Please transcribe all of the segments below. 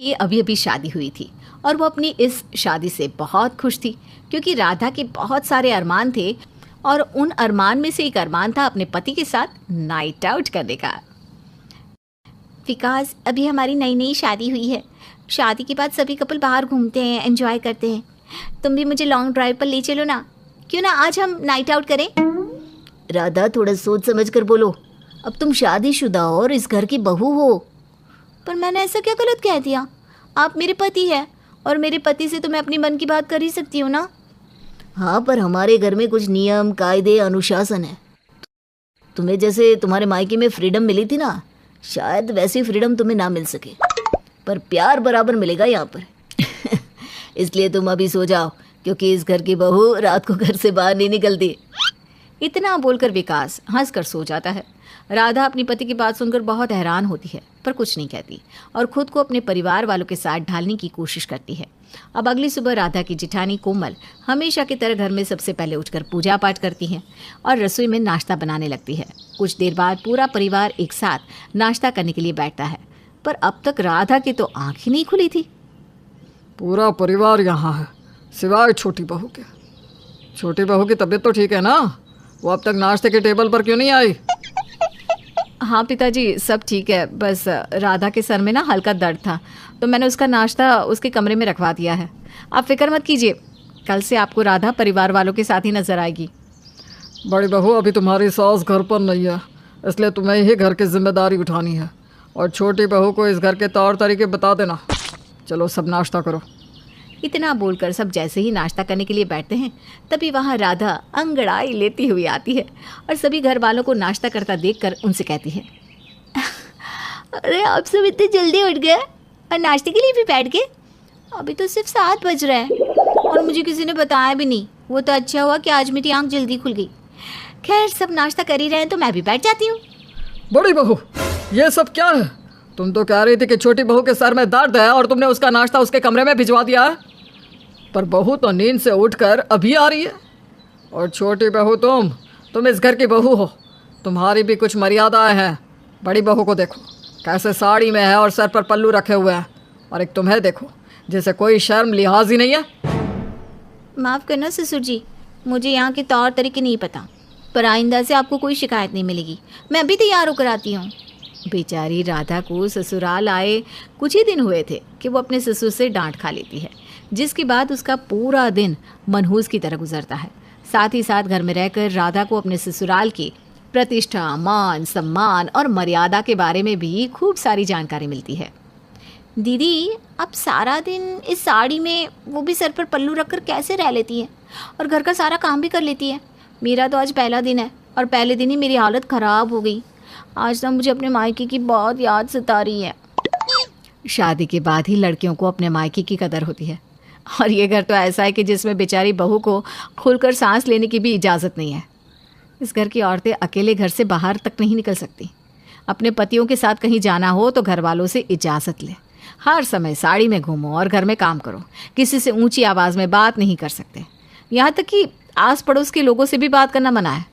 ये अभी अभी शादी हुई थी और वो अपनी इस शादी से बहुत खुश थी, क्योंकि राधा के बहुत सारे अरमान थे और उन अरमान में से एक अरमान था अपने पति के साथ नाइट आउट करने का। विकास, अभी हमारी नई नई शादी हुई है। शादी के बाद सभी कपल बाहर घूमते हैं, एंजॉय करते हैं। तुम भी मुझे लॉन्ग ड्राइव पर ले चलो ना। क्यों ना आज हम नाइट आउट करें? राधा, थोड़ा सोच समझ कर बोलो। अब तुम शादीशुदा हो और इस घर की बहू हो। पर मैंने ऐसा क्या गलत कह दिया? आप मेरे पति हैं और मेरे पति से तो मैं अपनी मन की बात कर ही सकती हूँ ना। हाँ, पर हमारे घर में कुछ नियम, कायदे, अनुशासन है। तुम्हें जैसे तुम्हारे मायके में फ्रीडम मिली थी ना, शायद वैसी फ्रीडम तुम्हें ना मिल सके, पर प्यार बराबर मिलेगा यहाँ पर। इसलिए तुम अभी सो जाओ, क्योंकि इस घर की बहू रात को घर से बाहर नहीं निकलती। इतना बोलकर विकास हंसकर सो जाता है। राधा अपनी पति की बात सुनकर बहुत हैरान होती है, पर कुछ नहीं कहती और खुद को अपने परिवार वालों के साथ ढालने की कोशिश करती है। अब अगली सुबह राधा की जिठानी कोमल हमेशा की तरह घर में सबसे पहले उठकर पूजा पाठ करती है और रसोई में नाश्ता बनाने लगती है। कुछ देर बाद पूरा परिवार एक साथ नाश्ता करने के लिए बैठता है, पर अब तक राधा की तो आँख ही नहीं खुली थी। पूरा परिवार यहाँ है सिवाय छोटी बहू के। छोटी बहू की तबीयत तो ठीक है ना? वो अब तक नाश्ते के टेबल पर क्यों नहीं आई? हाँ पिताजी, सब ठीक है। बस राधा के सर में ना हल्का दर्द था, तो मैंने उसका नाश्ता उसके कमरे में रखवा दिया है। आप फिक्र मत कीजिए, कल से आपको राधा परिवार वालों के साथ ही नजर आएगी। बड़ी बहू, अभी तुम्हारी सास घर पर नहीं है, इसलिए तुम्हें ही घर की जिम्मेदारी उठानी है। और छोटी बहू को इस घर के तौर तरीके बता देना। चलो सब नाश्ता करो। इतना बोलकर सब जैसे ही नाश्ता करने के लिए बैठते हैं, तभी वहाँ राधा अंगड़ाई लेती हुई आती है और सभी घर वालों को नाश्ता करता देखकर उनसे कहती है, अरे आप सब इतने जल्दी उठ गए और नाश्ते के लिए भी बैठ गए? अभी तो सिर्फ 7 बज रहे हैं और मुझे किसी ने बताया भी नहीं। वो तो अच्छा हुआ कि आज मेरी आँख जल्दी खुल गई। खैर, सब नाश्ता कर ही रहे हैं तो मैं भी बैठ जाती हूँ। बड़ी बहू, ये सब क्या है? तुम तो कह रही थी कि छोटी बहू के सर में दर्द है और तुमने उसका नाश्ता उसके कमरे में भिजवा दिया है, पर बहू तो नींद से उठकर अभी आ रही है। और छोटी बहू, तुम इस घर की बहू हो, तुम्हारी भी कुछ मर्यादाएं हैं। बड़ी बहू को देखो कैसे साड़ी में है और सर पर पल्लू रखे हुए हैं, और एक तुम्हें देखो जैसे कोई शर्म लिहाज ही नहीं है। माफ़ करना ससुर जी, मुझे यहाँ के तौर तरीके नहीं पता, पर आइंदा से आपको कोई शिकायत नहीं मिलेगी। मैं अभी तैयार होकर आती हूँ। बेचारी राधा को ससुराल आए कुछ ही दिन हुए थे कि वो अपने ससुर से डांट खा लेती है, जिसके बाद उसका पूरा दिन मनहूस की तरह गुजरता है। साथ ही साथ घर में रहकर राधा को अपने ससुराल की प्रतिष्ठा, मान, सम्मान और मर्यादा के बारे में भी खूब सारी जानकारी मिलती है। दीदी, आप सारा दिन इस साड़ी में, वो भी सर पर पल्लू रखकर कैसे रह लेती हैं और घर का सारा काम भी कर लेती है? मेरा तो आज पहला दिन है और पहले दिन ही मेरी हालत ख़राब हो गई। आज तो मुझे अपने मायके की बहुत याद सता रही है। शादी के बाद ही लड़कियों को अपने मायके की कदर होती है, और ये घर तो ऐसा है कि जिसमें बेचारी बहू को खुलकर सांस लेने की भी इजाज़त नहीं है। इस घर की औरतें अकेले घर से बाहर तक नहीं निकल सकती। अपने पतियों के साथ कहीं जाना हो तो घर वालों से इजाज़त ले। हर समय साड़ी में घूमो और घर में काम करो। किसी से ऊंची आवाज़ में बात नहीं कर सकते। यहाँ तक कि आस पड़ोस के लोगों से भी बात करना मना है।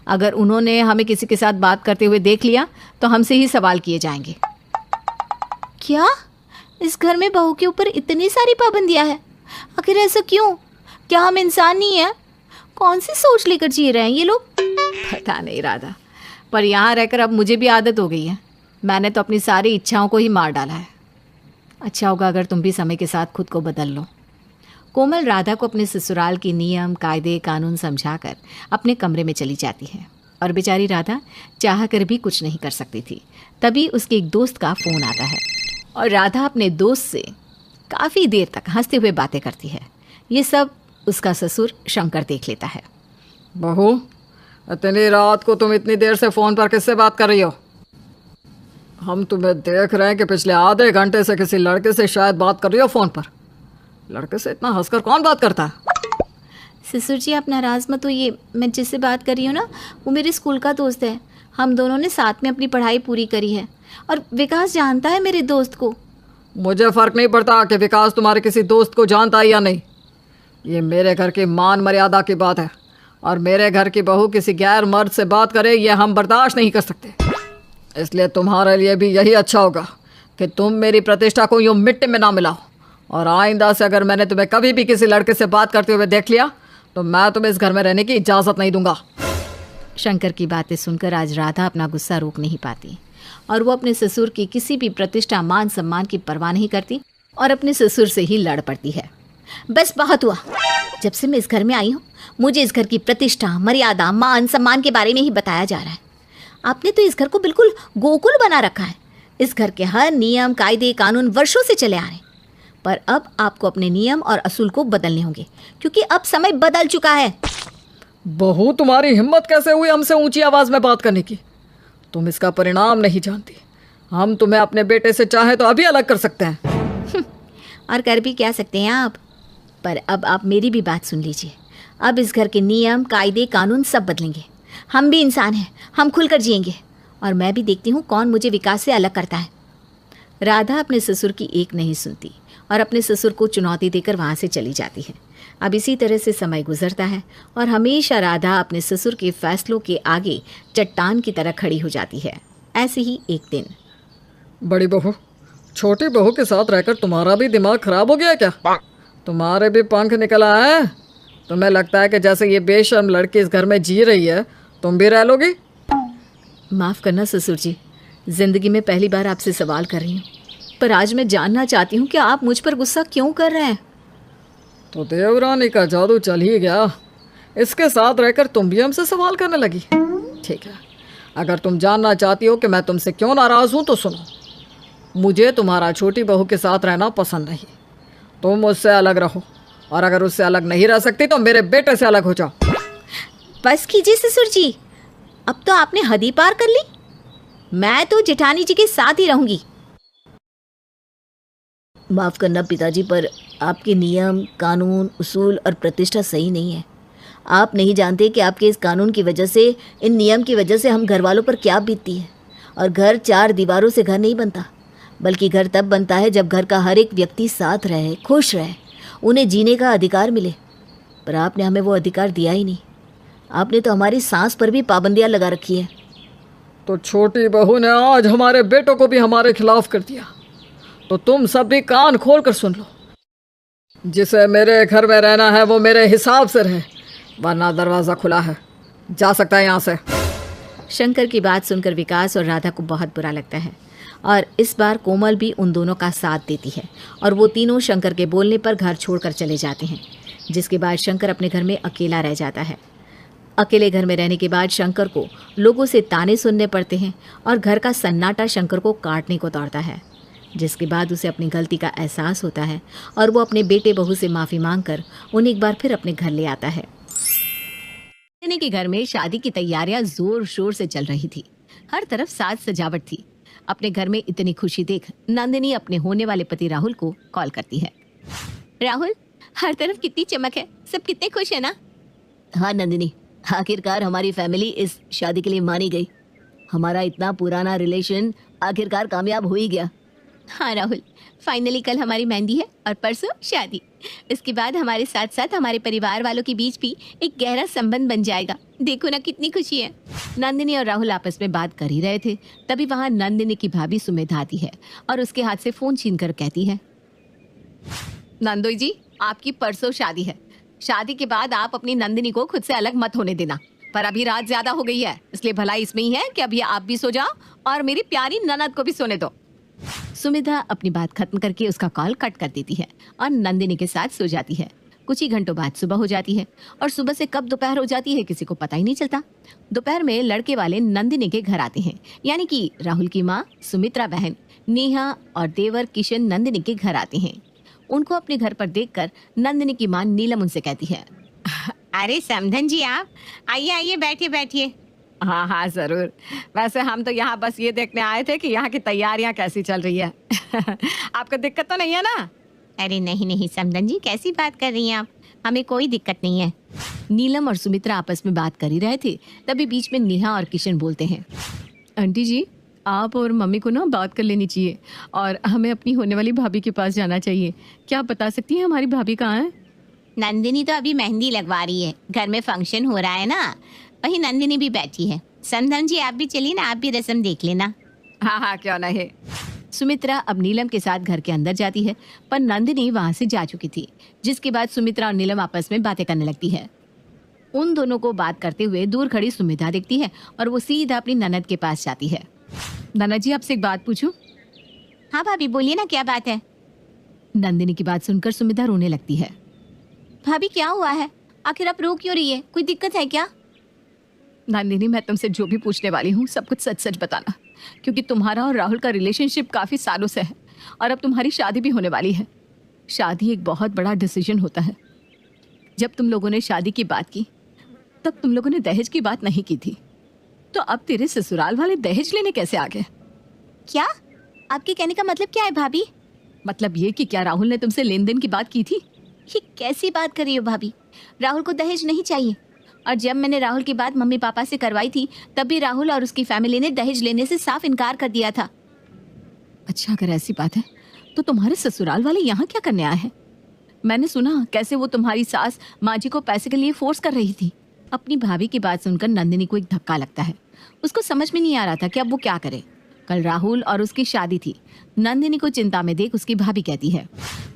अगर उन्होंने हमें किसी के साथ बात करते हुए देख लिया तो हमसे ही सवाल किए जाएंगे। क्या इस घर में बहू के ऊपर इतनी सारी पाबंदियां हैं? आखिर ऐसा क्यों? क्या हम इंसान नहीं हैं? कौन सी सोच लेकर जी रहे हैं ये लोग? पता नहीं राधा, पर यहाँ रहकर अब मुझे भी आदत हो गई है। मैंने तो अपनी सारी इच्छाओं को ही मार डाला है। अच्छा होगा अगर तुम भी समय के साथ खुद को बदल लो। कोमल राधा को अपने ससुराल के नियम, कायदे, कानून समझाकर अपने कमरे में चली जाती है, और बेचारी राधा चाह कर भी कुछ नहीं कर सकती थी। तभी उसके एक दोस्त का फ़ोन आता है और राधा अपने दोस्त से काफ़ी देर तक हंसते हुए बातें करती है। ये सब उसका ससुर शंकर देख लेता है। बहू, इतनी रात को तुम इतनी देर से फ़ोन पर किससे बात कर रही हो? हम तुम्हें देख रहे हैं कि पिछले आधे घंटे से किसी लड़के से शायद बात कर रही हो फ़ोन पर। लड़के से इतना हंसकर कौन बात करता है? ससुर जी, आप नाराज़ मत होइए। मैं जिससे बात कर रही हूँ ना, वो मेरे स्कूल का दोस्त है। हम दोनों ने साथ में अपनी पढ़ाई पूरी करी है, और विकास जानता है मेरे दोस्त को। मुझे फ़र्क नहीं पड़ता कि विकास तुम्हारे किसी दोस्त को जानता है या नहीं। ये मेरे घर की मान मर्यादा की बात है, और मेरे घर की बहू किसी गैर मर्द से बात करे ये हम बर्दाश्त नहीं कर सकते। इसलिए तुम्हारे लिए भी यही अच्छा होगा कि तुम मेरी प्रतिष्ठा को यूं मिट्टी में ना मिलाओ, और आइंदा से अगर मैंने तुम्हें कभी भी किसी लड़के से बात करते हुए देख लिया तो मैं तुम्हें इस घर में रहने की इजाज़त नहीं दूंगा। शंकर की बातें सुनकर आज राधा अपना गुस्सा रोक नहीं पाती और वो अपने ससुर की किसी भी प्रतिष्ठा मान सम्मान की परवाह नहीं करती और अपने ससुर से ही लड़ पड़ती है। बस बहुत हुआ, जब से मैं इस घर में आई हूँ मुझे इस घर की प्रतिष्ठा, मर्यादा, मान सम्मान के बारे में ही बताया जा रहा है। आपने तो इस घर को बिल्कुल गोकुल बना रखा है। इस घर के हर नियम, कायदे, कानून वर्षों से चले आ रहे हैं, पर अब आपको अपने नियम और असूल को बदलने होंगे क्योंकि अब समय बदल चुका है। बहू, तुम्हारी हिम्मत कैसे हुई हमसे ऊंची आवाज में बात करने की? तुम इसका परिणाम नहीं जानती। हम तुम्हें अपने बेटे से चाहे तो अभी अलग कर सकते हैं। और कर भी क्या सकते हैं आप। पर अब आप मेरी भी बात सुन लीजिए। अब इस घर के नियम, कायदे, कानून सब बदलेंगे। हम भी इंसान हैं, हम खुलकर जिएंगे और मैं भी देखती हूँ कौन मुझे विकास से अलग करता है। राधा अपने ससुर की एक नहीं सुनती और अपने ससुर को चुनौती देकर वहाँ से चली जाती है। अब इसी तरह से समय गुजरता है और हमेशा राधा अपने ससुर के फैसलों के आगे चट्टान की तरह खड़ी हो जाती है। ऐसे ही एक दिन, बड़ी बहू, छोटी बहू के साथ रहकर तुम्हारा भी दिमाग खराब हो गया क्या? तुम्हारे भी पंख निकल आए हैं? तुम्हें लगता है कि जैसे ये बेशर्म लड़की इस घर में जी रही है तुम भी रह लोगी? माफ़ करना ससुर जी, ज़िंदगी में पहली बार आपसे सवाल कर रही हूँ, पर आज मैं जानना चाहती हूँ कि आप मुझ पर गुस्सा क्यों कर रहे हैं। तो देवरानी का जादू चल ही गया। इसके साथ रहकर तुम भी हमसे सवाल करने लगी। ठीक है, अगर तुम जानना चाहती हो कि मैं तुमसे क्यों नाराज़ हूँ तो सुनो। मुझे तुम्हारा छोटी बहू के साथ रहना पसंद नहीं। तुम उससे अलग रहो, और अगर उससे अलग नहीं रह सकती तो मेरे बेटे से अलग हो जाओ। बस कीजिए ससुर जी, अब तो आपने हद ही पार कर ली। मैं तो जेठानी जी के साथ ही रहूंगी। माफ़ करना पिताजी, पर आपके नियम, कानून, उसूल और प्रतिष्ठा सही नहीं है। आप नहीं जानते कि आपके इस कानून की वजह से, इन नियम की वजह से हम घर वालों पर क्या बीतती है। और घर चार दीवारों से घर नहीं बनता, बल्कि घर तब बनता है जब घर का हर एक व्यक्ति साथ रहे, खुश रहे, उन्हें जीने का अधिकार मिले। पर आपने हमें वो अधिकार दिया ही नहीं। आपने तो हमारी सांस पर भी पाबंदियां लगा रखी है। तो छोटी बहू ने आज हमारे बेटों को भी हमारे खिलाफ कर दिया। तो तुम सब भी कान खोल कर सुन लो। जिसे मेरे घर में रहना है वो मेरे हिसाब से रहे, वरना दरवाज़ा खुला है, जा सकता है यहाँ से। शंकर की बात सुनकर विकास और राधा को बहुत बुरा लगता है और इस बार कोमल भी उन दोनों का साथ देती है और वो तीनों शंकर के बोलने पर घर छोड़कर चले जाते हैं। जिसके बाद शंकर अपने घर में अकेला रह जाता है। अकेले घर में रहने के बाद शंकर को लोगों से ताने सुनने पड़ते हैं और घर का सन्नाटा शंकर को काटने को दौड़ता है। जिसके बाद उसे अपनी गलती का एहसास होता है और वो अपने बेटे बहू से माफ़ी मांगकर उन्हें एक बार फिर अपने घर ले आता है। नंदिनी के घर में शादी की तैयारियां जोर शोर से चल रही थी। हर तरफ साज सजावट थी। अपने घर में इतनी खुशी देख नंदिनी अपने होने वाले पति राहुल को कॉल करती है। राहुल, हर तरफ कितनी चमक है, सब कितने खुश है ना? हाँ नंदिनी, आखिरकार हमारी फैमिली इस शादी के लिए मानी गई। हमारा इतना पुराना रिलेशन आखिरकार कामयाब हो ही गया। हाँ राहुल, फाइनली कल हमारी मेहंदी है और परसों शादी। इसके बाद हमारे साथ साथ हमारे परिवार वालों के बीच भी एक गहरा संबंध बन जाएगा। देखो ना कितनी खुशी है। नंदिनी और राहुल आपस में बात कर ही रहे थे, तभी वहाँ नंदिनी की भाभी सुमेधा आती है और उसके हाथ से फ़ोन छीनकर कहती है, नंदोई जी, आपकी परसों शादी है। शादी के बाद आप अपनी नंदिनी को खुद से अलग मत होने देना। पर अभी रात ज़्यादा हो गई है, इसलिए भलाई इसमें ही है कि अभी आप भी सो जाओ और मेरी प्यारी ननद को भी सोने दो। सुमिधा अपनी बात खत्म करके उसका कॉल कट कर देती है और नंदिनी के साथ सो जाती है। कुछ ही घंटों बाद सुबह हो जाती है और सुबह से कब दोपहर हो जाती है किसी को पता ही नहीं चलता। दोपहर में लड़के वाले नंदिनी के घर आते हैं, यानी कि राहुल की माँ, सुमित्रा बहन, नेहा और देवर किशन नंदिनी के घर आते हैं। उनको अपने घर पर देखकर नंदिनी की माँ नीलम उनसे कहती है, अरे समधन जी, आप आइए आइए, बैठिए बैठिए। हाँ हाँ ज़रूर। वैसे हम तो यहाँ बस ये देखने आए थे कि यहाँ की तैयारियाँ कैसी चल रही है। आपको दिक्कत तो नहीं है ना? अरे नहीं नहीं समधन जी, कैसी बात कर रही हैं आप? हमें कोई दिक्कत नहीं है। नीलम और सुमित्रा आपस में बात कर ही रहे थे, तभी बीच में नेहा और किशन बोलते हैं, आंटी जी, आप और मम्मी को ना बात कर लेनी चाहिए और हमें अपनी होने वाली भाभी के पास जाना चाहिए। क्या आप बता सकती हैं हमारी भाभी कहाँ है? नंदिनी तो अभी मेहंदी लगवा रही है, घर में फंक्शन हो रहा है ना, वही नंदिनी भी बैठी है। समधन जी आप भी चलिए ना, आप भी रस्म देख लेना। हाँ हाँ क्यों नहीं। सुमित्रा अब नीलम के साथ घर के अंदर जाती है, पर नंदिनी वहां से जा चुकी थी, जिसके बाद सुमित्रा और नीलम आपस में बातें करने लगती है। उन दोनों को बात करते हुए दूर खड़ी सुमित्रा देखती है और वो सीधा अपनी ननद के पास जाती है। ननद जी, आपसे एक बात पूछूं? हाँ भाभी बोलिए ना, क्या बात है? नंदिनी की बात सुनकर सुमित्रा रोने लगती है। भाभी क्या हुआ है? आखिर आप रो क्यों रही है? कोई दिक्कत है क्या? नंदिनी, मैं तुमसे जो भी पूछने वाली हूँ सब कुछ सच सच बताना, क्योंकि तुम्हारा और राहुल का रिलेशनशिप काफ़ी सालों से है और अब तुम्हारी शादी भी होने वाली है। शादी एक बहुत बड़ा डिसीजन होता है। जब तुम लोगों ने शादी की बात की तब तुम लोगों ने दहेज की बात नहीं की थी, तो अब तेरे ससुराल वाले दहेज लेने कैसे आ गए? क्या आपके कहने का मतलब क्या है भाभी? मतलब ये कि क्या राहुल ने तुमसे लेन देन की बात की थी? ये कैसी बात कर रही हो भाभी? राहुल को दहेज नहीं चाहिए, और जब मैंने राहुल की बात मम्मी पापा से करवाई थी तब भी राहुल और उसकी फैमिली ने दहेज लेने से साफ इनकार कर दिया था। अच्छा, अगर ऐसी बात है तो तुम्हारे ससुराल वाले यहाँ क्या करने आए हैं? मैंने सुना कैसे वो तुम्हारी सास माँ जी को पैसे के लिए फोर्स कर रही थी। अपनी भाभी की बात सुनकर नंदिनी को एक धक्का लगता है। उसको समझ में नहीं आ रहा था कि अब वो क्या करे। कल राहुल और उसकी शादी थी। नंदिनी को चिंता में देख उसकी भाभी कहती है,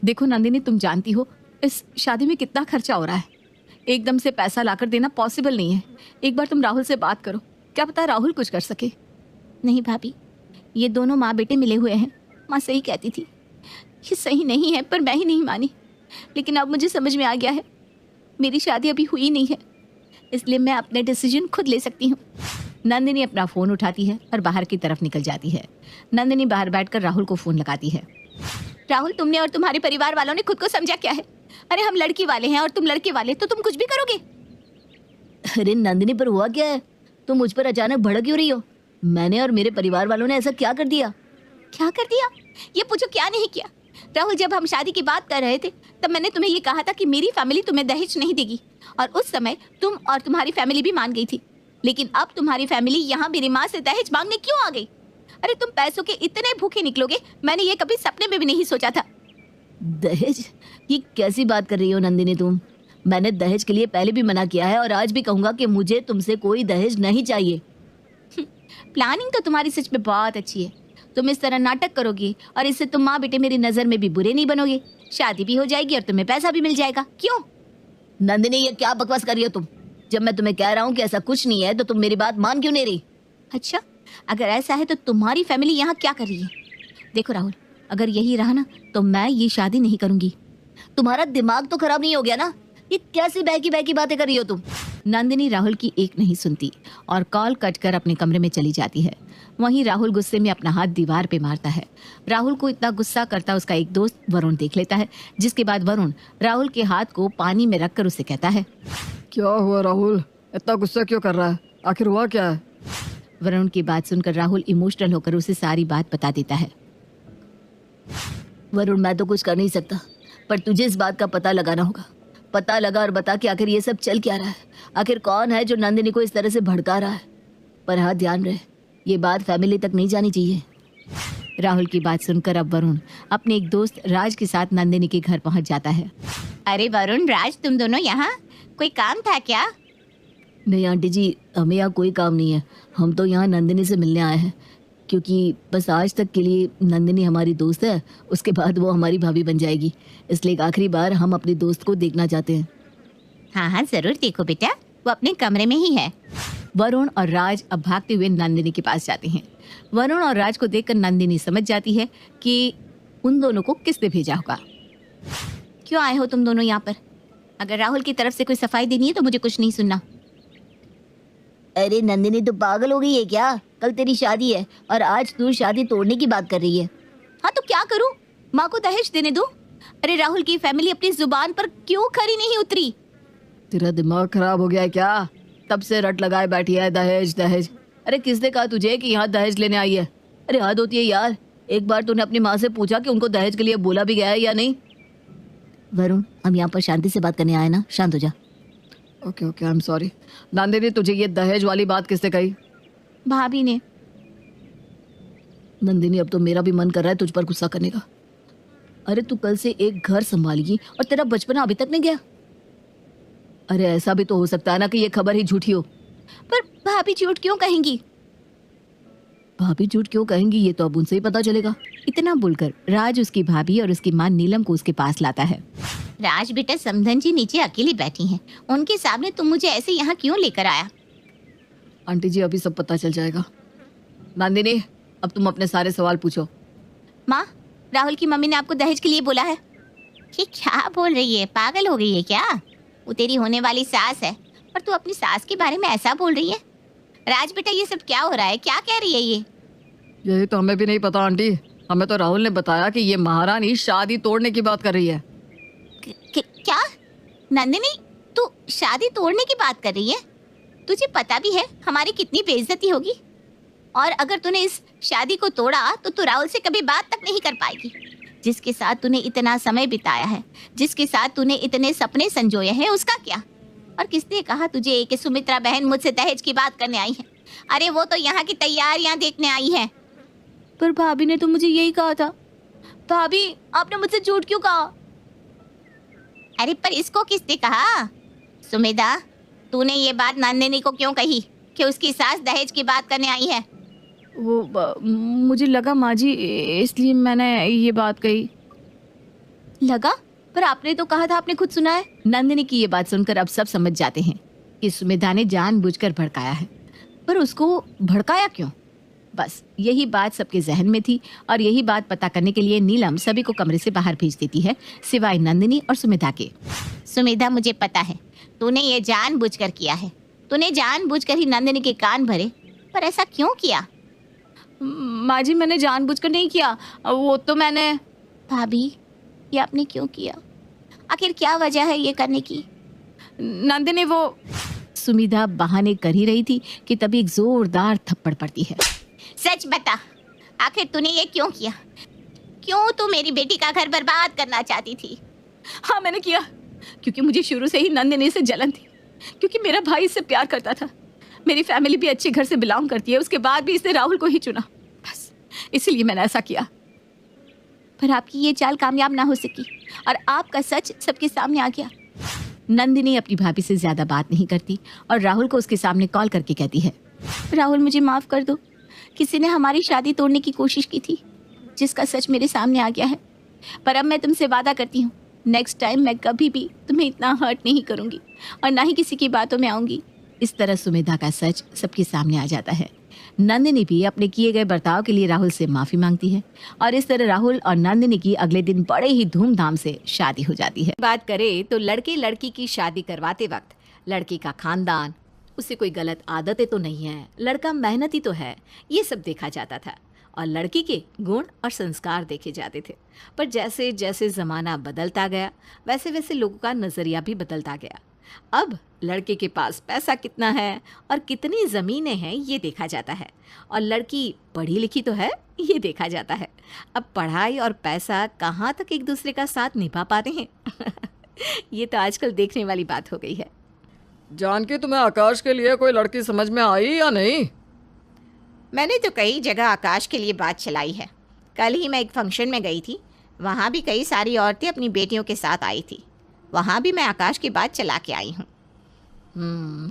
देखो नंदिनी, तुम जानती हो इस शादी में कितना खर्चा हो रहा है। एकदम से पैसा लाकर देना पॉसिबल नहीं है। एक बार तुम राहुल से बात करो, क्या पता राहुल कुछ कर सके। नहीं भाभी, ये दोनों माँ बेटे मिले हुए हैं। माँ सही कहती थी, ये सही नहीं है, पर मैं ही नहीं मानी। लेकिन अब मुझे समझ में आ गया है, मेरी शादी अभी हुई नहीं है, इसलिए मैं अपने डिसीजन खुद ले सकती हूँ। नंदिनी अपना फोन उठाती है और बाहर की तरफ निकल जाती है। नंदिनी बाहर बैठकर राहुल को फोन लगाती है। राहुल, तुमने और तुम्हारे परिवार वालों ने खुद को समझा क्या है? अरे हम लड़की वाले हैं और तुम लड़के वाले, तो तुम कुछ भी करोगे। अरे नंदिनी, पर हुआ क्या है? तुम मुझ पर अचानक भड़क क्यों रही हो? मैंने और मेरे परिवार वालों ने ऐसा क्या कर दिया? क्या कर दिया? ये पूछो क्या नहीं किया। राहुल, जब हम शादी की बात कर रहे थे तब मैंने तुम्हें ये कहा था कि मेरी फैमिली तुम्हें दहेज नहीं देगी, और उस समय तुम और तुम्हारी फैमिली भी मान गई थी। लेकिन अब तुम्हारी फैमिली यहाँ मेरी माँ से दहेज मांगने क्यों आ गई? अरे तुम पैसों के इतने भूखे निकलोगे, मैंने ये कभी सपने में भी नहीं सोचा था। दहेज? ये कैसी बात कर रही हो नंदिनी तुम? मैंने दहेज के लिए पहले भी मना किया है और आज भी कहूंगा कि मुझे तुमसे कोई दहेज नहीं चाहिए। प्लानिंग तो तुम्हारी सच में बहुत अच्छी है। तुम इस तरह नाटक करोगी और इससे तुम माँ बेटे मेरी नजर में भी बुरे नहीं बनोगे। शादी भी हो जाएगी और तुम्हें पैसा भी मिल जाएगा। क्यों? नंदिनी, ये क्या बकवास कर रही हो तुम? जब मैं तुम्हें कह रहा हूँ कि ऐसा कुछ नहीं है तो तुम मेरी बात मान क्यों नहीं रही? अच्छा, अगर ऐसा है तो तुम्हारी फैमिली यहाँ क्या कर रही है? देखो राहुल, अगर यही रहा ना तो मैं ये शादी नहीं करूंगी। तुम्हारा दिमाग तो खराब नहीं हो गया ना? ये कैसी बहकी बहकी बातें कर रही हो तुम? नंदिनी राहुल की एक नहीं सुनती और कॉल कट कर अपने कमरे में चली जाती है। वहीं राहुल गुस्से में अपना हाथ दीवार पे मारता है। राहुल को इतना गुस्सा करता उसका एक दोस्त वरुण देख लेता है, जिसके बाद वरुण राहुल के हाथ को पानी में रखकर उसे कहता है, क्या हुआ राहुल, इतना गुस्सा क्यों कर रहा है? आखिर हुआ क्या है? वरुण की बात सुनकर राहुल इमोशनल होकर उसे सारी बात बता देता है। वरुण, मैं तो कुछ कर नहीं सकता, पर तुझे इस बात का पता लगाना होगा। पता लगा और बता कि आखिर ये सब चल क्या रहा है। आखिर कौन है जो नंदिनी को इस तरह से भड़का रहा है? पर हाँ, ध्यान रहे, ये बात फैमिली तक नहीं जानी चाहिए। राहुल की बात सुनकर अब वरुण अपने एक दोस्त राज के साथ नंदिनी के घर पहुंच जाता है। अरे वरुण, राज, तुम दोनों यहाँ? कोई काम था क्या? नहीं आंटी जी, हमें यहाँ कोई काम नहीं है। हम तो यहाँ नंदिनी से मिलने आए हैं, क्योंकि बस आज तक के लिए नंदिनी हमारी दोस्त है, उसके बाद वो हमारी भाभी बन जाएगी। इसलिए एक आखिरी बार हम अपनी दोस्त को देखना चाहते हैं। हाँ हाँ जरूर देखो बेटा, वो अपने कमरे में ही है। वरुण और राज अब भागते हुए नंदिनी के पास जाते हैं। वरुण और राज को देखकर नंदिनी समझ जाती है कि उन दोनों को किसने भेजा होगा। क्यों आए हो तुम दोनों यहाँ पर? अगर राहुल की तरफ से कोई सफाई देनी है तो मुझे कुछ नहीं सुनना। अरे नंदिनी, तो पागल हो गई है क्या? कल तेरी शादी है और आज तू शादी तोड़ने की बात कर रही है। हाँ तो क्या करूँ? माँ को दहेज देने दो। अरे राहुल की फैमिली अपनी जुबान पर क्यों खरी नहीं उतरी? तेरा दिमाग खराब हो गया है क्या? तब से रट लगाए बैठी है दहेज दहेज। अरे किसने कहा तुझे कि यहाँ दहेज लेने आई है? अरे हद होती है यार। एक बार तूने अपनी माँ से पूछा कि उनको दहेज के लिए बोला भी गया है या नहीं? वरुण, हम यहाँ पर शांति से बात करने आए ना, शांत हो जा। Okay okay, I am sorry. Nandini, तुझे ये दहेज वाली बात किसने कही? भाभी ने। नंदिनी, अब तो मेरा भी मन कर रहा है तुझ पर गुस्सा करने का। अरे तू कल से एक घर संभालेगी और तेरा बचपना अभी तक नहीं गया? अरे ऐसा भी तो हो सकता है ना कि ये खबर ही झूठी हो। पर भाभी झूठ क्यों कहेंगी? भाभी झूठ क्यों कहेंगी, ये तो अब उनसे ही पता चलेगा। इतना बोलकर राज उसकी भाभी और उसकी माँ नीलम को उसके पास लाता है। राज बेटा, समधन जी नीचे अकेली बैठी हैं, उनके सामने तुम मुझे ऐसे यहाँ क्यों लेकर आया? आंटी जी अभी सब पता चल जाएगा। नंदिनी अब तुम अपने सारे सवाल पूछो। माँ, राहुल की मम्मी ने आपको दहेज के लिए बोला है। ये क्या बोल रही है? पागल हो गई है क्या? वो तेरी होने वाली सास है और तू अपनी सास के बारे में ऐसा बोल रही है? राज बेटा, ये सब क्या हो रहा है? क्या कह रही है ये? यही तो हमें भी नहीं पता आंटी। हमें तो राहुल ने बताया कि ये महारानी शादी तोड़ने की बात कर रही है। क्या? नंदिनी, तू शादी तोड़ने की बात कर रही है? तुझे पता भी है हमारी कितनी बेइज्जती होगी? और अगर तूने इस शादी को तोड़ा तो तू राहुल से कभी बात तक नहीं कर पाएगी, जिसके साथ तूने इतना समय बिताया है, जिसके साथ तूने इतने सपने संजोए हैं, उसका क्या? और किसने कहा तुझे कि सुमित्रा बहन मुझसे दहेज की बात करने आई है? अरे वो तो यहाँ की तैयारियां देखने आई है। पर भाभी ने तो मुझे यही कहा था। भाभी, आपने मुझसे झूठ क्यों कहा? अरे पर इसको किसने कहा? सुमेधा, तूने ये बात नंदिनी को क्यों कही कि उसकी सास दहेज की बात करने आई है? मुझे लगा माँ जी, इसलिए मैंने ये बात कही। लगा? पर आपने तो कहा था, आपने खुद सुना है। नंदिनी की ये बात सुनकर अब सब समझ जाते हैं कि सुमेधा ने जानबूझकर भड़काया है। पर उसको भड़काया क्यों? बस यही बात सबके जहन में थी और यही बात पता करने के लिए नीलम सभी को कमरे से बाहर भेज देती है, सिवाय नंदिनी और सुमेधा के। सुमेधा, मुझे पता है तूने ये जानबूझकर किया है। तूने जानबूझकर ही नंदिनी के कान भरे, पर ऐसा क्यों किया? माँ जी, मैंने जानबूझकर नहीं किया, वो तो मैंने। भाभी, ये आपने क्यों किया? आखिर क्या वजह है ये करने की? नंदिनी, वो। सुमेधा बहाने कर ही रही थी कि तभी एक जोरदार थप्पड़ पड़ती है। सच बता, आखिर तूने ये क्यों किया? क्यों तू मेरी बेटी का घर बर्बाद करना चाहती थी? हाँ, मैंने किया, क्योंकि मुझे शुरू से ही नंदिनी से जलन थी, क्योंकि मेरा भाई इससे प्यार करता था। मेरी फैमिली भी अच्छे घर से बिलोंग करती है, उसके बाद भी इसने राहुल को ही चुना। बस इसीलिए मैंने ऐसा किया। पर आपकी ये चाल कामयाब ना हो सकी और आपका सच सबके सामने आ गया। नंदिनी अपनी भाभी से ज्यादा बात नहीं करती और राहुल को उसके सामने कॉल करके कहती है, राहुल, मुझे माफ कर दो। किसी ने हमारी शादी तोड़ने की कोशिश की थी, जिसका सच मेरे सामने आ गया है। पर अब मैं तुमसे वादा करती हूँ, नेक्स्ट टाइम मैं कभी भी तुम्हें इतना हर्ट नहीं करूँगी और ना ही किसी की बातों में आऊँगी। इस तरह सुमेधा का सच सबके सामने आ जाता है। नंदिनी भी अपने किए गए बर्ताव के लिए राहुल से माफी मांगती है और इस तरह राहुल और नंदिनी की अगले दिन बड़े ही धूमधाम से शादी हो जाती है। बात करें तो लड़के लड़की की शादी करवाते वक्त लड़की का खानदान, उसे कोई गलत आदतें तो नहीं है, लड़का मेहनती तो है, ये सब देखा जाता था और लड़की के गुण और संस्कार देखे जाते थे। पर जैसे जैसे ज़माना बदलता गया वैसे वैसे लोगों का नज़रिया भी बदलता गया। अब लड़के के पास पैसा कितना है और कितनी ज़मीनें हैं ये देखा जाता है और लड़की पढ़ी लिखी तो है ये देखा जाता है। अब पढ़ाई और पैसा कहाँ तक एक दूसरे का साथ निभा पाते हैं ये तो आजकल देखने वाली बात हो गई है। जानकी, तुम्हें आकाश के लिए कोई लड़की समझ में आई या नहीं? मैंने तो कई जगह आकाश के लिए बात चलाई है। कल ही मैं एक फंक्शन में गई थी, वहाँ भी कई सारी औरतें अपनी बेटियों के साथ आई थी, वहाँ भी मैं आकाश की बात चला के आई हूँ।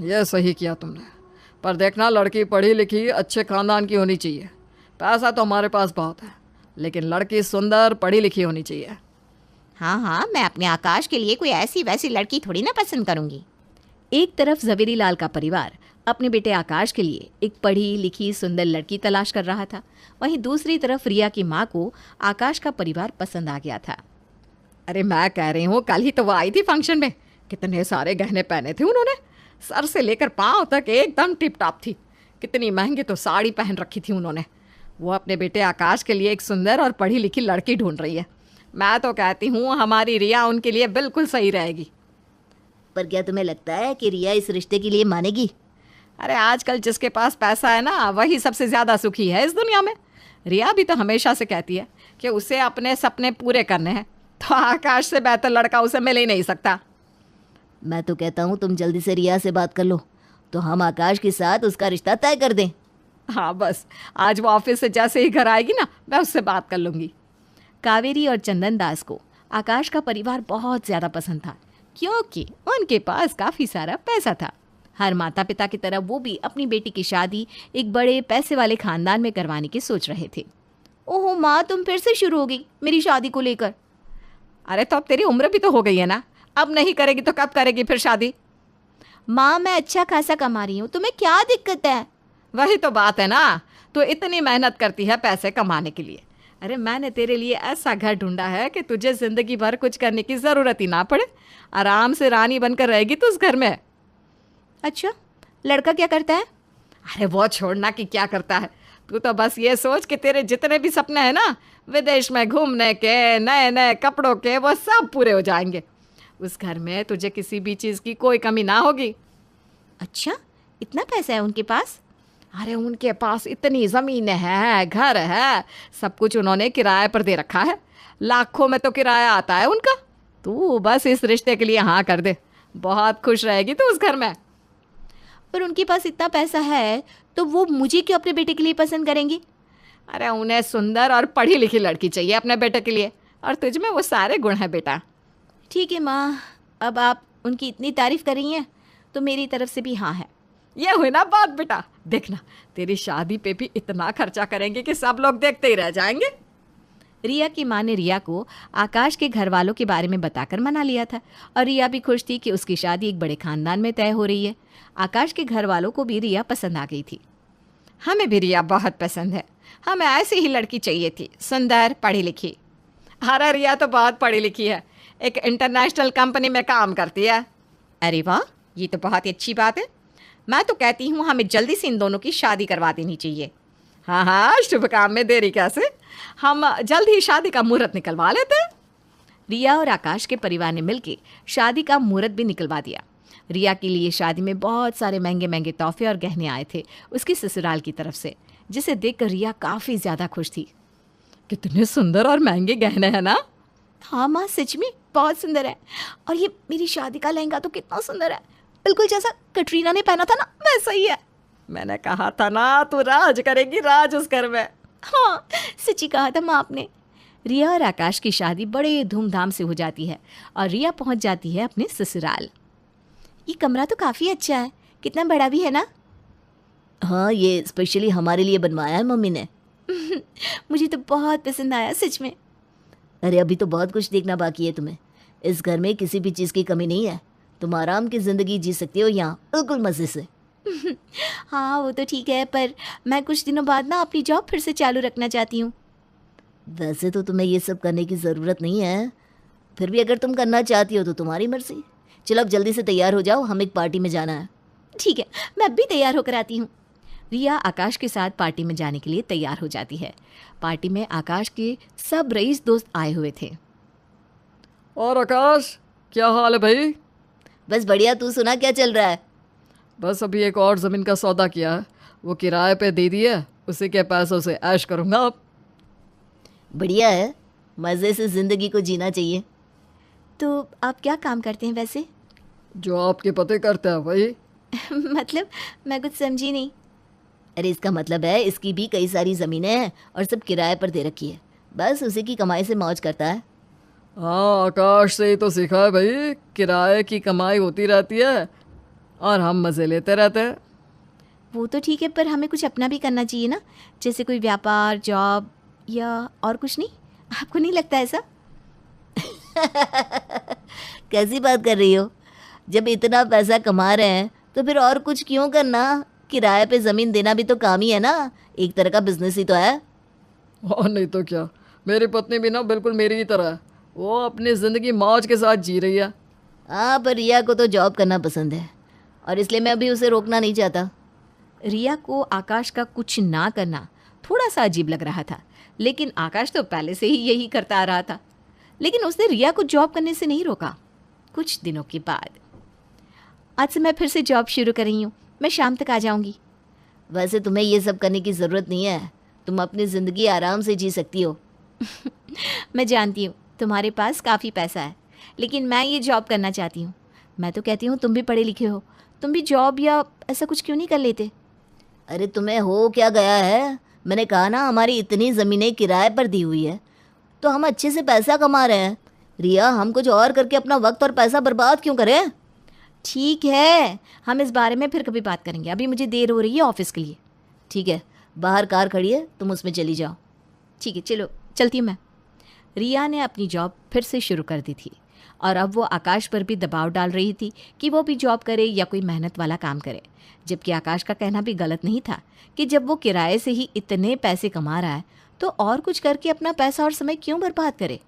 ये सही किया तुमने। पर देखना, लड़की पढ़ी लिखी अच्छे खानदान की होनी चाहिए। पैसा तो हमारे पास बहुत है, लेकिन लड़की सुंदर पढ़ी लिखी होनी चाहिए। हाँ हाँ, मैं अपने आकाश के लिए कोई ऐसी वैसी लड़की थोड़ी ना पसंद करूँगी। एक तरफ जवेरी लाल का परिवार अपने बेटे आकाश के लिए एक पढ़ी लिखी सुंदर लड़की तलाश कर रहा था, वहीं दूसरी तरफ रिया की माँ को आकाश का परिवार पसंद आ गया था। अरे मैं कह रही हूँ, कल ही तो वो आई थी फंक्शन में, कितने सारे गहने पहने थे उन्होंने, सर से लेकर पाँव तक एकदम टिप टॉप थी। कितनी महंगी तो साड़ी पहन रखी थी उन्होंने। वो अपने बेटे आकाश के लिए एक सुंदर और पढ़ी लिखी लड़की ढूंढ रही है। मैं तो कहती हूँ हमारी रिया उनके लिए बिल्कुल सही रहेगी। पर क्या तुम्हें लगता है कि रिया इस रिश्ते के लिए मानेगी? अरे आजकल जिसके पास पैसा है ना, वही सबसे ज़्यादा सुखी है इस दुनिया में। रिया भी तो हमेशा से कहती है कि उसे अपने सपने पूरे करने हैं, तो आकाश से बेहतर लड़का उसे मिल ही नहीं सकता। मैं तो कहता हूँ तुम जल्दी से रिया से बात कर लो, तो हम आकाश के साथ उसका रिश्ता तय कर दें। हाँ बस, आज वो ऑफिस से जैसे ही घर आएगी ना, मैं उससे बात कर लूँगी। कावेरी और चंदन दास को आकाश का परिवार बहुत ज़्यादा पसंद था, क्योंकि उनके पास काफ़ी सारा पैसा था। हर माता पिता की तरह वो भी अपनी बेटी की शादी एक बड़े पैसे वाले खानदान में करवाने की सोच रहे थे। ओहो माँ, तुम फिर से शुरू हो गई मेरी शादी को लेकर। अरे तो अब तेरी उम्र भी तो हो गई है ना, अब नहीं करेगी तो कब करेगी फिर शादी? माँ, मैं अच्छा खासा कमा रही हूँ, तुम्हें क्या दिक्कत है? वही तो बात है ना, तो इतनी मेहनत करती है पैसे कमाने के लिए। अरे मैंने तेरे लिए ऐसा घर ढूंढा है कि तुझे जिंदगी भर कुछ करने की ज़रूरत ही ना पड़े, आराम से रानी बनकर रहेगी तू उस घर में। अच्छा, लड़का क्या करता है? अरे वो छोड़ना कि क्या करता है, तू तो बस ये सोच कि तेरे जितने भी सपने हैं ना, विदेश में घूमने के, नए नए कपड़ों के, वो सब पूरे हो जाएंगे। उस घर में तुझे किसी भी चीज़ की कोई कमी ना होगी। अच्छा, इतना पैसा है उनके पास? अरे उनके पास इतनी ज़मीनें हैं, घर है, सब कुछ उन्होंने किराए पर दे रखा है। लाखों में तो किराया आता है उनका। तू बस इस रिश्ते के लिए हाँ कर दे, बहुत खुश रहेगी तू उस घर में। पर उनके पास इतना पैसा है तो वो मुझे क्यों अपने बेटे के लिए पसंद करेंगी? अरे उन्हें सुंदर और पढ़ी लिखी लड़की चाहिए अपने बेटे के लिए, और तुझ में वो सारे गुण हैं बेटा। ठीक है माँ, अब आप उनकी इतनी तारीफ कर रही हैं तो मेरी तरफ से भी हाँ है। ये हुई ना बात बेटा, देखना तेरी शादी पे भी इतना खर्चा करेंगे कि सब लोग देखते ही रह जाएंगे। रिया की माँ ने रिया को आकाश के घर वालों के बारे में बताकर मना लिया था और रिया भी खुश थी कि उसकी शादी एक बड़े खानदान में तय हो रही है। आकाश के घर वालों को भी रिया पसंद आ गई थी। हमें भी रिया बहुत पसंद है, हमें ऐसी ही लड़की चाहिए थी, सुंदर पढ़ी लिखी। अरे रिया तो बहुत पढ़ी लिखी है, एक इंटरनेशनल कंपनी में काम करती है। अरे वाह, ये तो बहुत ही अच्छी बात है। मैं तो कहती हूँ हमें जल्दी से इन दोनों की शादी करवा देनी चाहिए। हाँ हाँ, शुभ काम में देरी कैसे, हम जल्द ही शादी का मुहूर्त निकलवा लेते हैं। रिया और आकाश के परिवार ने मिलकर शादी का मुहूर्त भी निकलवा दिया। रिया के लिए शादी में बहुत सारे महंगे महंगे तोहफे और गहने आए थे उसकी ससुराल की तरफ से, जिसे देखकर रिया काफ़ी ज़्यादा खुश थी। कितने सुंदर और महंगे गहने हैं ना। हाँ माँ, सच में बहुत सुंदर है। और ये मेरी शादी का लहंगा तो कितना सुंदर है, बिल्कुल जैसा कटरीना ने पहना था ना वैसा ही है। मैंने कहा था ना तू राज करेगी, राज उस घर में। हाँ, सच्ची कहा था माँ आपने। रिया और आकाश की शादी बड़े धूमधाम से हो जाती है और रिया पहुंच जाती है अपने ससुराल। ये कमरा तो काफ़ी अच्छा है, कितना बड़ा भी है ना? हाँ, ये स्पेशली हमारे लिए बनवाया है मम्मी ने। मुझे तो बहुत पसंद आया सच में। अरे अभी तो बहुत कुछ देखना बाकी है तुम्हें। इस घर में किसी भी चीज़ की कमी नहीं है, तुम आराम की ज़िंदगी जी सकती हो यहाँ बिल्कुल मज़े से। हाँ वो तो ठीक है, पर मैं कुछ दिनों बाद ना अपनी जॉब फिर से चालू रखना चाहती हूँ। वैसे तो तुम्हें ये सब करने की ज़रूरत नहीं है, फिर भी अगर तुम करना चाहती हो तो तुम्हारी मर्जी। चलो अब जल्दी से तैयार हो जाओ, हमें एक पार्टी में जाना है। ठीक है, मैं अब भी तैयार होकर आती हूँ। रिया आकाश के साथ पार्टी में जाने के लिए तैयार हो जाती है। पार्टी में आकाश के सब रईस दोस्त आए हुए थे। और आकाश, क्या हाल है भाई? बस बढ़िया, तू सुना क्या चल रहा है? बस अभी एक और ज़मीन का सौदा किया है, वो किराए पे दे दी है, उसी के पैसों से ऐश करूँगा अब। बढ़िया है, मज़े से ज़िंदगी को जीना चाहिए। तो आप क्या काम करते हैं वैसे? जो आपके पते करते हैं वही। मतलब मैं कुछ समझी नहीं। अरे इसका मतलब है इसकी भी कई सारी ज़मीनें हैं और सब किराए पर दे रखी है, बस उसी की कमाई से मौज करता है। हाँ, आकाश से ही तो सीखा है भाई, किराए की कमाई होती रहती है और हम मज़े लेते रहते हैं। वो तो ठीक है, पर हमें कुछ अपना भी करना चाहिए ना, जैसे कोई व्यापार, जॉब या और कुछ नहीं? आपको नहीं लगता ऐसा? कैसी बात कर रही हो? जब इतना पैसा कमा रहे हैं तो फिर और कुछ क्यों करना? किराए पे ज़मीन देना भी तो काम ही है ना, एक तरह का बिजनेस ही तो है। और नहीं तो क्या, मेरी पत्नी भी ना बिल्कुल मेरी ही तरह है, वो अपनी ज़िंदगी मौज के साथ जी रही है। हाँ, पर रिया को तो जॉब करना पसंद है और इसलिए मैं अभी उसे रोकना नहीं चाहता। रिया को आकाश का कुछ ना करना थोड़ा सा अजीब लग रहा था, लेकिन आकाश तो पहले से ही यही करता आ रहा था। लेकिन उसने रिया को जॉब करने से नहीं रोका। कुछ दिनों के बाद, आज से मैं फिर से जॉब शुरू कर रही हूँ, मैं शाम तक आ जाऊँगी। वैसे तुम्हें ये सब करने की ज़रूरत नहीं है, तुम अपनी ज़िंदगी आराम से जी सकती हो। मैं जानती हूँ तुम्हारे पास काफ़ी पैसा है, लेकिन मैं ये जॉब करना चाहती हूँ। मैं तो कहती हूँ तुम भी पढ़े लिखे हो, तुम भी जॉब या ऐसा कुछ क्यों नहीं कर लेते? अरे तुम्हें हो क्या गया है? मैंने कहा ना हमारी इतनी ज़मीनें किराए पर दी हुई है तो हम अच्छे से पैसा कमा रहे हैं। रिया, हम कुछ और करके अपना वक्त और पैसा बर्बाद क्यों करें? ठीक है, हम इस बारे में फिर कभी बात करेंगे, अभी मुझे देर हो रही है ऑफिस के लिए। ठीक है, बाहर कार खड़ी है, तुम उसमें चली जाओ। ठीक है, चलो चलती हूँ मैं। रिया ने अपनी जॉब फिर से शुरू कर दी थी और अब वो आकाश पर भी दबाव डाल रही थी कि वो भी जॉब करे या कोई मेहनत वाला काम करे, जबकि आकाश का कहना भी गलत नहीं था कि जब वो किराए से ही इतने पैसे कमा रहा है तो और कुछ करके अपना पैसा और समय क्यों बर्बाद करे।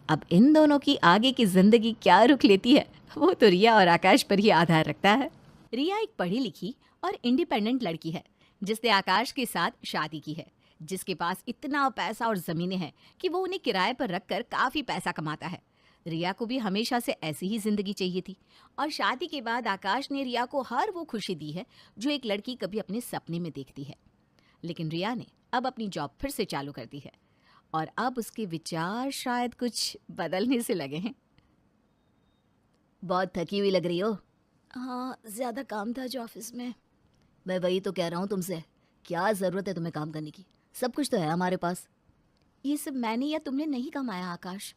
अब इन दोनों की आगे की जिंदगी क्या रुख लेती है वो तो रिया और आकाश पर ही आधार रखता है। रिया एक पढ़ी लिखी और इंडिपेंडेंट लड़की है जिसने आकाश के साथ शादी की है, जिसके पास इतना पैसा और ज़मीनें हैं कि वो उन्हें किराए पर रखकर काफ़ी पैसा कमाता है। रिया को भी हमेशा से ऐसी ही ज़िंदगी चाहिए थी और शादी के बाद आकाश ने रिया को हर वो खुशी दी है जो एक लड़की कभी अपने सपने में देखती है। लेकिन रिया ने अब अपनी जॉब फिर से चालू कर दी है और अब उसके विचार शायद कुछ बदलने से लगे हैं। बहुत थकी हुई लग रही हो। हाँ, ज़्यादा काम था जो ऑफिस में। मैं वही तो कह रहा हूँ तुमसे, क्या ज़रूरत है तुम्हें काम करने की, सब कुछ तो है हमारे पास। ये सब मैंने या तुमने नहीं कमाया आकाश,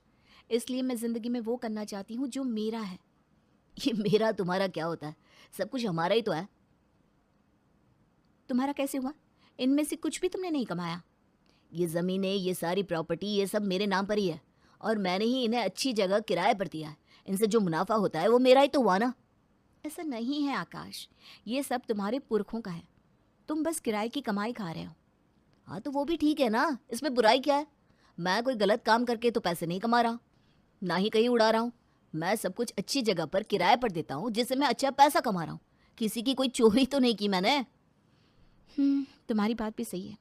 इसलिए मैं ज़िंदगी में वो करना चाहती हूँ जो मेरा है। ये मेरा तुम्हारा क्या होता है, सब कुछ हमारा ही तो है। तुम्हारा कैसे हुआ? इनमें से कुछ भी तुमने नहीं कमाया। ये ज़मीनें, ये सारी प्रॉपर्टी, ये सब मेरे नाम पर ही है और मैंने ही इन्हें अच्छी जगह किराए पर दिया है। इनसे जो मुनाफा होता है वो मेरा ही तो हुआ ना। ऐसा नहीं है आकाश, ये सब तुम्हारे पुरखों का है, तुम बस किराए की कमाई खा रहे हो। हाँ तो वो भी ठीक है ना, इसमें बुराई क्या है। मैं कोई गलत काम करके तो पैसे नहीं कमा रहा, ना ही कहीं उड़ा रहा हूँ। मैं सब कुछ अच्छी जगह पर किराए पर देता हूँ जिससे मैं अच्छा पैसा कमा रहा हूँ। किसी की कोई चोरी तो नहीं की मैंने। तुम्हारी बात भी सही है,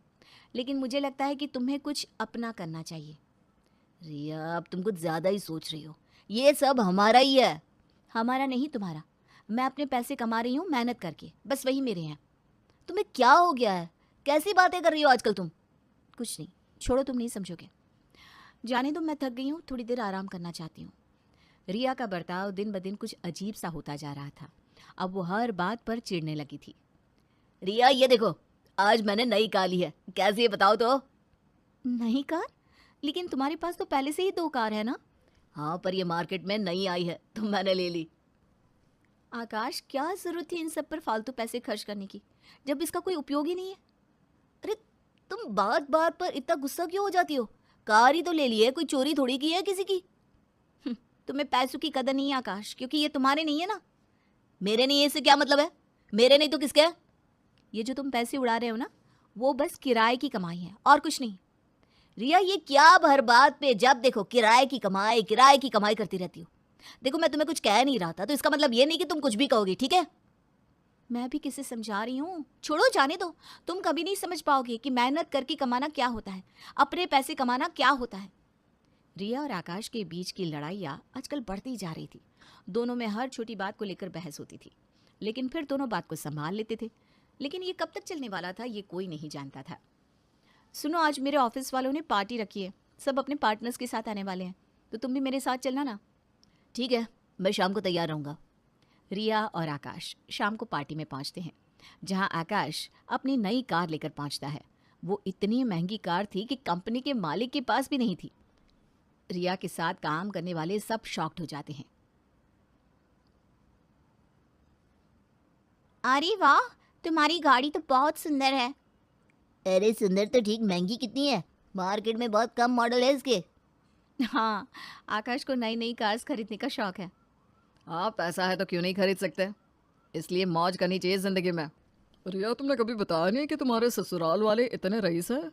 लेकिन मुझे लगता है कि तुम्हें कुछ अपना करना चाहिए। रिया, अब तुम कुछ ज़्यादा ही सोच रही हो, ये सब हमारा ही है। हमारा नहीं, तुम्हारा। मैं अपने पैसे कमा रही हूँ मेहनत करके, बस वही मेरे हैं। तुम्हें क्या हो गया है, कैसी बातें कर रही हो आजकल तुम। कुछ नहीं, छोड़ो, तुम नहीं समझोगे। जाने दो, मैं थक गई हूँ, थोड़ी देर आराम करना चाहती हूँ। रिया का बर्ताव दिन ब दिन कुछ अजीब सा होता जा रहा था। अब वो हर बात पर चिढ़ने लगी थी। रिया, ये देखो, आज मैंने नई कार ली है, कैसी है बताओ तो। नई कार? लेकिन तुम्हारे पास तो पहले से ही 2 कार है ना। हाँ, पर ये मार्केट में नई आई है तो मैंने ले ली। आकाश, क्या जरूरत थी इन सब पर फालतू पैसे खर्च करने की जब इसका कोई उपयोग ही नहीं है। अरे तुम बात बात पर इतना गुस्सा क्यों हो जाती हो, कार ही तो ले ली है, कोई चोरी थोड़ी की है किसी की। तुम्हें पैसों की कदर नहीं है आकाश, क्योंकि ये तुम्हारे नहीं है ना। मेरे नहीं है इससे क्या मतलब है, मेरे नहीं तो किसके है। ये जो तुम पैसे उड़ा रहे हो ना, वो बस किराए की कमाई है और कुछ नहीं। रिया, ये क्या हर बात पे जब देखो किराए की कमाई करती रहती हो। देखो, मैं तुम्हें कुछ कह नहीं रहा था तो इसका मतलब ये नहीं कि तुम कुछ भी कहोगी, ठीक है। मैं भी किसे समझा रही हूँ, छोड़ो, जाने दो। तुम कभी नहीं समझ पाओगे कि मेहनत करके कमाना क्या होता है, अपने पैसे कमाना क्या होता है। रिया और आकाश के बीच की लड़ाइयाँ आजकल बढ़ती जा रही थी। दोनों में हर छोटी बात को लेकर बहस होती थी, लेकिन फिर दोनों बात को संभाल लेते थे। लेकिन ये कब तक चलने वाला था ये कोई नहीं जानता था। सुनो, आज मेरे ऑफिस वालों ने पार्टी रखी है, सब अपने पार्टनर्स के साथ आने वाले हैं, तो तुम भी मेरे साथ चलना ना। ठीक है, मैं शाम को तैयार रहूँगा। रिया और आकाश शाम को पार्टी में पहुंचते हैं, जहां आकाश अपनी नई कार लेकर पहुंचता है। वो इतनी महंगी कार थी कि कंपनी के मालिक के पास भी नहीं थी। रिया के साथ काम करने वाले सब शॉक्ड हो जाते हैं। अरे वाह, तुम्हारी गाड़ी तो बहुत सुंदर है। अरे सुंदर तो ठीक, महंगी कितनी है, मार्केट में बहुत कम मॉडल है इसके। हाँ, आकाश को नई नई कार्स खरीदने का शौक है। हाँ, पैसा है तो क्यों नहीं खरीद सकते, इसलिए मौज करनी चाहिए ज़िंदगी में। रिया, तुमने कभी बताया नहीं कि तुम्हारे ससुराल वाले इतने रईस हैं,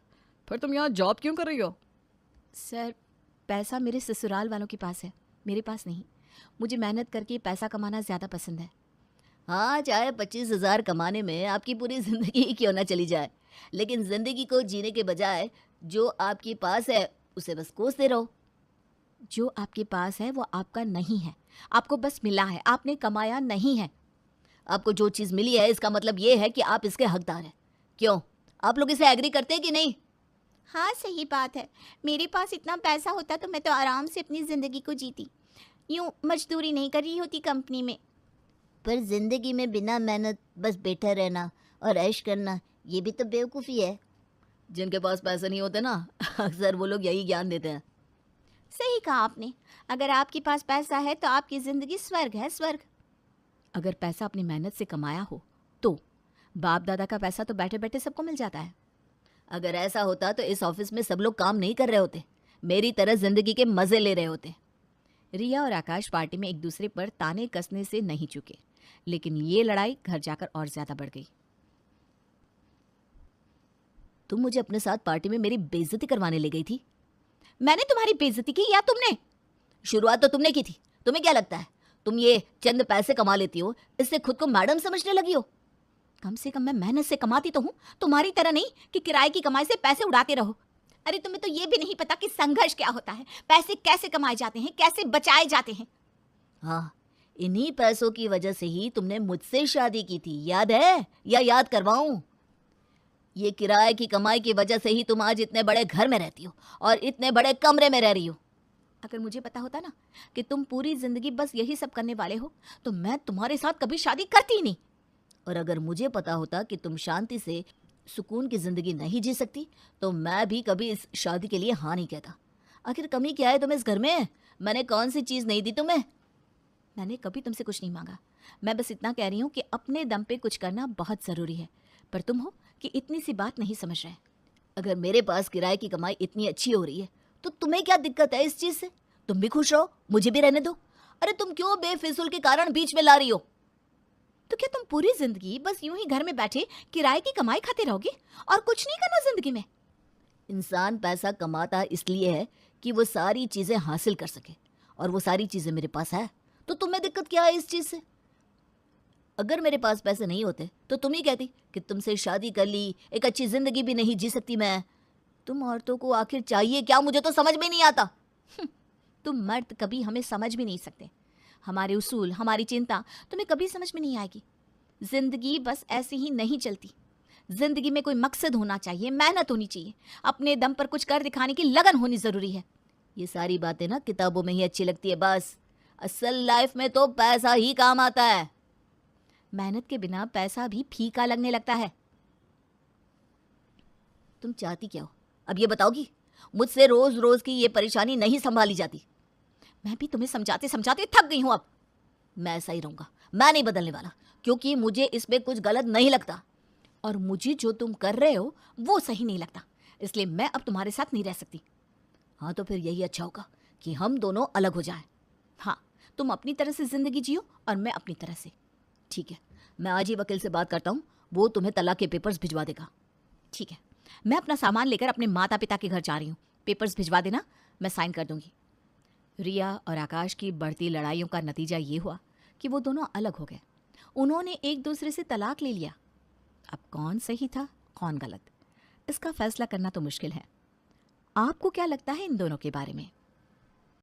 फिर तुम यहाँ जॉब क्यों कर रही हो। सर, पैसा मेरे ससुराल वालों के पास है, मेरे पास नहीं। मुझे मेहनत करके पैसा कमाना ज़्यादा पसंद है। हाँ, चाहे 25,000 कमाने में आपकी पूरी ज़िंदगी ही क्यों ना चली जाए, लेकिन ज़िंदगी को जीने के बजाय जो आपके पास है उसे बस कोसते रहो। जो आपके पास है वो आपका नहीं है, आपको बस मिला है, आपने कमाया नहीं है। आपको जो चीज़ मिली है इसका मतलब ये है कि आप इसके हकदार हैं। क्यों, आप लोग इसे एग्री करते हैं कि नहीं। हाँ, सही बात है। मेरे पास इतना पैसा होता तो मैं तो आराम से अपनी ज़िंदगी को जीती, यूँ मजदूरी नहीं कर रही होती कंपनी में। पर ज़िंदगी में बिना मेहनत बस बैठा रहना और ऐश करना, ये भी तो बेवकूफ़ी है। जिनके पास पैसे नहीं होते ना, अक्सर वो लोग यही ज्ञान देते हैं। सही कहा आपने, अगर आपके पास पैसा है तो आपकी ज़िंदगी स्वर्ग है, स्वर्ग। अगर पैसा अपनी मेहनत से कमाया हो तो बाप दादा का पैसा तो बैठे बैठे सबको मिल जाता है। अगर ऐसा होता तो इस ऑफिस में सब लोग काम नहीं कर रहे होते, मेरी तरह जिंदगी के मजे ले रहे होते। रिया और आकाश पार्टी में एक दूसरे पर ताने कसने से नहीं चुके, लेकिन ये लड़ाई घर जाकर और ज्यादा बढ़ गई। तुम मुझे अपने साथ पार्टी में मेरी बेइज्जती करवाने ले गई थी। मैंने तुम्हारी बेइज्जती की या तुमने? शुरुआत तो तुमने की थी। तुम्हें क्या लगता है तुम ये चंद पैसे कमा लेती हो, इससे खुद को मैडम समझने लगी हो? कम से कम मैं मेहनत से कमाती तो हूँ, तुम्हारी तरह नहीं कि किराए की कमाई से पैसे उड़ाते रहो। अरे तुम्हें तो ये भी नहीं पता कि संघर्ष क्या होता है, पैसे कैसे कमाए जाते हैं, कैसे बचाए जाते हैं। हाँ, इन्हीं पैसों की वजह से ही तुमने मुझसे शादी की थी, याद है या याद करवाऊं? ये किराए की कमाई की वजह से ही तुम आज इतने बड़े घर में रहती हो और इतने बड़े कमरे में रह रही हो। अगर मुझे पता होता ना कि तुम पूरी जिंदगी बस यही सब करने वाले हो तो मैं तुम्हारे साथ कभी शादी करती ही नहीं। और अगर मुझे पता होता कि तुम शांति से सुकून की जिंदगी नहीं जी सकती तो मैं भी कभी इस शादी के लिए हाँ नहीं कहता। आखिर कमी क्या है तुम्हें इस घर में? मैंने कौन सी चीज़ नहीं दी तुम्हें? मैंने कभी तुमसे कुछ नहीं मांगा। मैं बस इतना कह रही हूँ कि अपने दम पे कुछ करना बहुत ज़रूरी है, पर तुम हो कि इतनी सी बात नहीं समझ रहे। अगर मेरे पास किराए की कमाई इतनी अच्छी हो रही है तो तुम्हें क्या दिक्कत है इस चीज़ से? तुम भी खुश रहो, मुझे भी रहने दो। अरे तुम क्यों बेफिजूल के कारण बीच में ला रही हो? तो क्या तुम पूरी जिंदगी बस यूं ही घर में बैठे किराए की कमाई खाते रहोगे और कुछ नहीं करना जिंदगी में? इंसान पैसा कमाता इसलिए है कि वो सारी चीज़ें हासिल कर सके, और वो सारी चीज़ें मेरे पास है। तो तुम्हें दिक्कत क्या है इस चीज़ से? अगर मेरे पास पैसे नहीं होते तो तुम ही कहती कि तुमसे शादी कर ली, एक अच्छी जिंदगी भी नहीं जी सकती मैं। तुम औरतों को आखिर चाहिए क्या, मुझे तो समझ में नहीं आता। तुम मर्द कभी हमें समझ भी नहीं सकते। हमारे उसूल, हमारी चिंता तुम्हें कभी समझ में नहीं आएगी। जिंदगी बस ऐसे ही नहीं चलती। जिंदगी में कोई मकसद होना चाहिए, मेहनत होनी चाहिए, अपने दम पर कुछ कर दिखाने की लगन होनी जरूरी है। ये सारी बातें ना किताबों में ही अच्छी लगती है बस। असल लाइफ में तो पैसा ही काम आता है। मेहनत के बिना पैसा भी फीका लगने लगता है। तुम चाहती क्या हो अब ये बताओगी? मुझसे रोज रोज की ये परेशानी नहीं संभाली जाती। मैं भी तुम्हें समझाते समझाते थक गई हूं। अब मैं ऐसा ही रहूंगा, मैं नहीं बदलने वाला, क्योंकि मुझे इसमें कुछ गलत नहीं लगता। और मुझे जो तुम कर रहे हो वो सही नहीं लगता, इसलिए मैं अब तुम्हारे साथ नहीं रह सकती। हाँ, तो फिर यही अच्छा होगा कि हम दोनों अलग हो जाएं। हाँ, तुम अपनी तरह से जिंदगी जियो और मैं अपनी तरह से। ठीक है, मैं आज ही वकील से बात करता हूँ, वो तुम्हें तलाक के पेपर्स भिजवा देगा। ठीक है, मैं अपना सामान लेकर अपने माता पिता के घर जा रही हूँ। पेपर्स भिजवा देना, मैं साइन कर दूंगी। रिया और आकाश की बढ़ती लड़ाइयों का नतीजा ये हुआ कि वो दोनों अलग हो गए। उन्होंने एक दूसरे से तलाक ले लिया। अब कौन सही था, कौन गलत, इसका फैसला करना तो मुश्किल है। आपको क्या लगता है इन दोनों के बारे में?